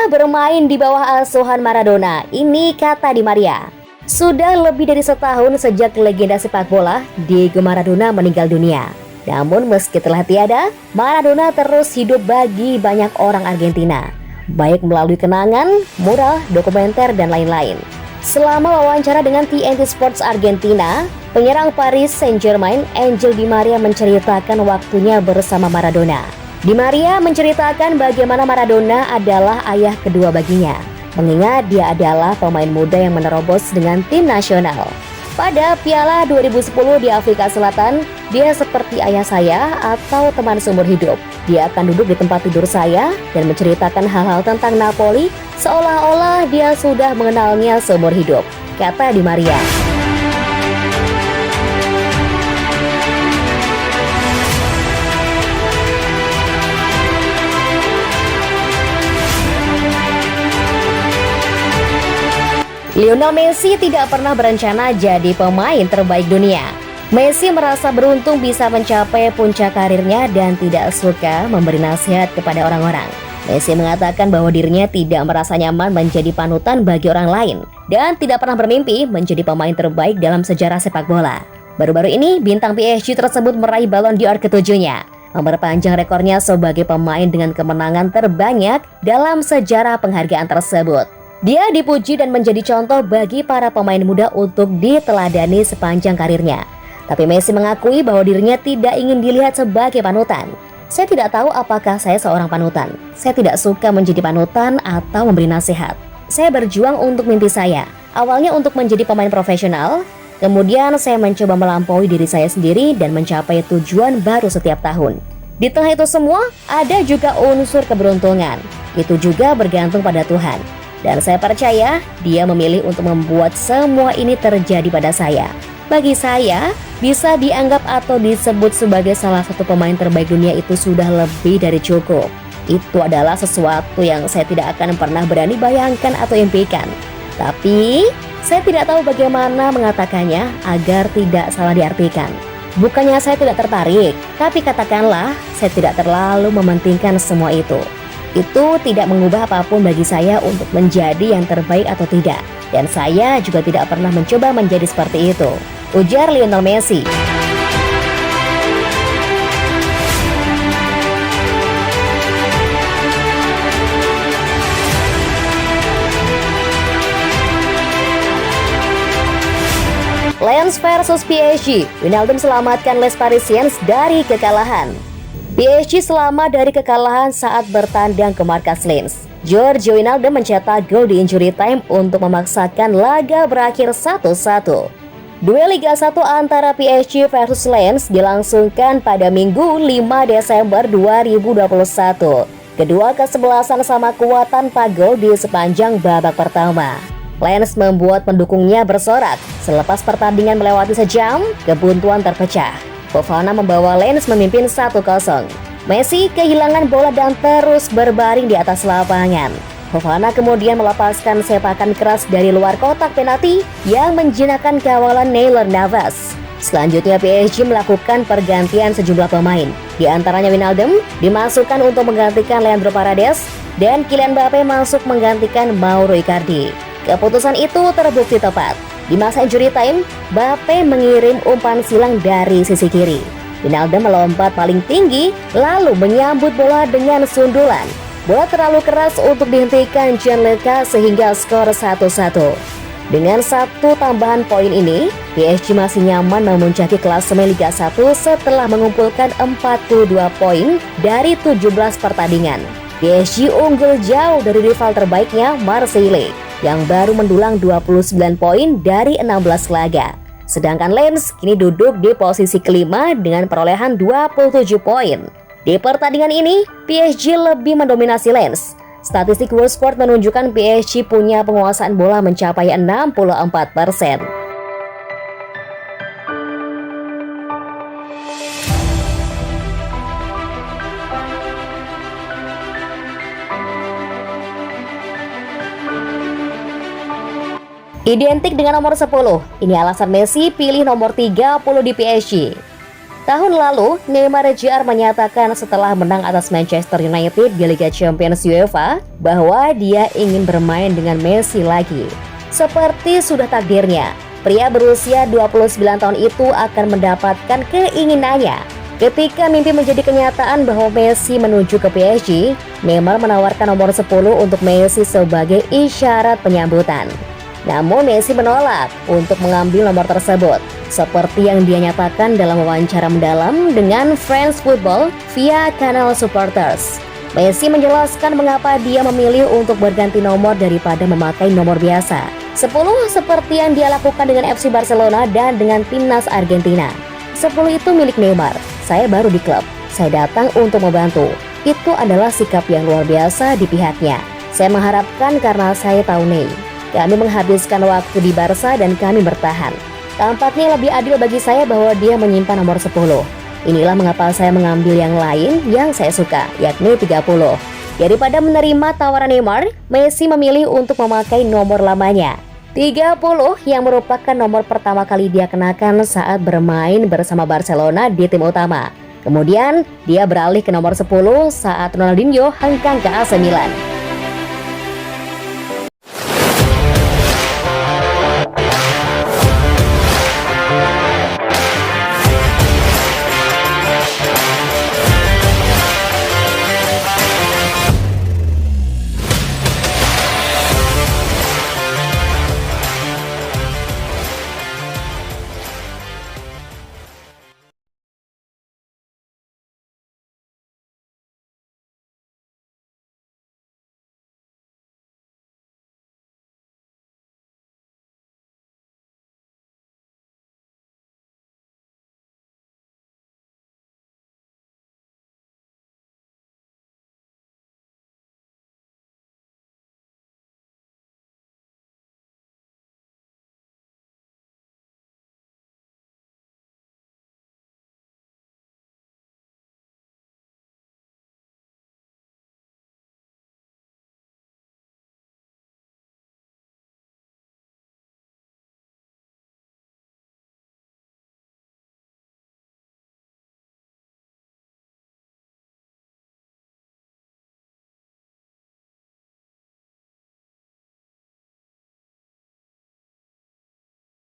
bermain di bawah asuhan Maradona, ini kata Di Maria. Sudah lebih dari setahun sejak legenda sepak bola Diego Maradona meninggal dunia. Namun meski telah tiada, Maradona terus hidup bagi banyak orang Argentina, baik melalui kenangan, mural, dokumenter, dan lain-lain. Selama wawancara dengan TNT Sports Argentina, penyerang Paris Saint-Germain Angel Di Maria menceritakan waktunya bersama Maradona. Di Maria menceritakan bagaimana Maradona adalah ayah kedua baginya, mengingat dia adalah pemain muda yang menerobos dengan tim nasional. Pada Piala 2010 di Afrika Selatan, dia seperti ayah saya atau teman seumur hidup. Dia akan duduk di tempat tidur saya dan menceritakan hal-hal tentang Napoli seolah-olah dia sudah mengenalnya seumur hidup, kata Di Maria. Lionel Messi tidak pernah berencana jadi pemain terbaik dunia. Messi merasa beruntung bisa mencapai puncak karirnya dan tidak suka memberi nasihat kepada orang-orang. Messi mengatakan bahwa dirinya tidak merasa nyaman menjadi panutan bagi orang lain dan tidak pernah bermimpi menjadi pemain terbaik dalam sejarah sepak bola. Baru-baru ini, bintang PSG tersebut meraih Ballon d'Or ketujuhnya, memperpanjang rekornya sebagai pemain dengan kemenangan terbanyak dalam sejarah penghargaan tersebut. Dia dipuji dan menjadi contoh bagi para pemain muda untuk diteladani sepanjang karirnya. Tapi Messi mengakui bahwa dirinya tidak ingin dilihat sebagai panutan. Saya tidak tahu apakah saya seorang panutan. Saya tidak suka menjadi panutan atau memberi nasihat. Saya berjuang untuk mimpi saya. Awalnya untuk menjadi pemain profesional, kemudian saya mencoba melampaui diri saya sendiri dan mencapai tujuan baru setiap tahun. Di tengah itu semua, ada juga unsur keberuntungan. Itu juga bergantung pada Tuhan. Dan saya percaya dia memilih untuk membuat semua ini terjadi pada saya. Bagi saya, bisa dianggap atau disebut sebagai salah satu pemain terbaik dunia itu sudah lebih dari cukup. Itu adalah sesuatu yang saya tidak akan pernah berani bayangkan atau impikan. Tapi, saya tidak tahu bagaimana mengatakannya agar tidak salah diartikan. Bukannya saya tidak tertarik, tapi katakanlah saya tidak terlalu mementingkan semua itu. Itu tidak mengubah apapun bagi saya untuk menjadi yang terbaik atau tidak. Dan saya juga tidak pernah mencoba menjadi seperti itu, ujar Lionel Messi. Lens versus PSG, Wijnaldum selamatkan Les Parisiens dari kekalahan. PSG selamat dari kekalahan saat bertandang ke markas Lens. George Wijnaldum mencetak gol di injury time untuk memaksakan laga berakhir 1-1. Duel Liga 1 antara PSG versus Lens dilangsungkan pada Minggu 5 Desember 2021. Kedua kesebelasan sama kuat tanpa gol di sepanjang babak pertama. Lens membuat pendukungnya bersorak. Selepas pertandingan melewati sejam, kebuntuan terpecah. Fofana membawa Lens memimpin 1-0. Messi kehilangan bola dan terus berbaring di atas lapangan. Fofana kemudian melepaskan sepakan keras dari luar kotak penalti yang menjinakkan kawalan Keylor Navas. Selanjutnya PSG melakukan pergantian sejumlah pemain. Di antaranya Wijnaldum dimasukkan untuk menggantikan Leandro Paredes dan Kylian Mbappe masuk menggantikan Mauro Icardi. Keputusan itu terbukti tepat. Di masa injury time, Mbappe mengirim umpan silang dari sisi kiri. Wijnaldum melompat paling tinggi, lalu menyambut bola dengan sundulan. Bola terlalu keras untuk dihentikan Gianluca sehingga skor 1-1. Dengan satu tambahan poin ini, PSG masih nyaman memuncaki klasemen Liga 1 setelah mengumpulkan 42 poin dari 17 pertandingan. PSG unggul jauh dari rival terbaiknya Marseille yang baru mendulang 29 poin dari 16 laga. Sedangkan Lens kini duduk di posisi kelima dengan perolehan 27 poin. Di pertandingan ini, PSG lebih mendominasi Lens. Statistik Worldsport menunjukkan PSG punya penguasaan bola mencapai 64%. Identik dengan nomor 10. Ini alasan Messi pilih nomor 30 di PSG. Tahun lalu, Neymar Jr. menyatakan setelah menang atas Manchester United di Liga Champions UEFA bahwa dia ingin bermain dengan Messi lagi. Seperti sudah takdirnya, pria berusia 29 tahun itu akan mendapatkan keinginannya. Ketika mimpi menjadi kenyataan bahwa Messi menuju ke PSG, Neymar menawarkan nomor 10 untuk Messi sebagai isyarat penyambutan. Namun Messi menolak untuk mengambil nomor tersebut, seperti yang dia nyatakan dalam wawancara mendalam dengan France Football via kanal Supporters. Messi menjelaskan mengapa dia memilih untuk berganti nomor daripada memakai nomor biasa 10 seperti yang dia lakukan dengan FC Barcelona dan dengan timnas Argentina. 10 itu milik Neymar, saya baru di klub, saya datang untuk membantu. Itu adalah sikap yang luar biasa di pihaknya. Saya mengharapkan karena saya tahu kami menghabiskan waktu di Barca dan kami bertahan. Tampaknya lebih adil bagi saya bahwa dia menyimpan nomor 10. Inilah mengapa saya mengambil yang lain yang saya suka, yakni 30. Daripada menerima tawaran Neymar, Messi memilih untuk memakai nomor lamanya, 30, yang merupakan nomor pertama kali dia kenakan saat bermain bersama Barcelona di tim utama. Kemudian, dia beralih ke nomor 10 saat Ronaldinho hengkang ke AC Milan.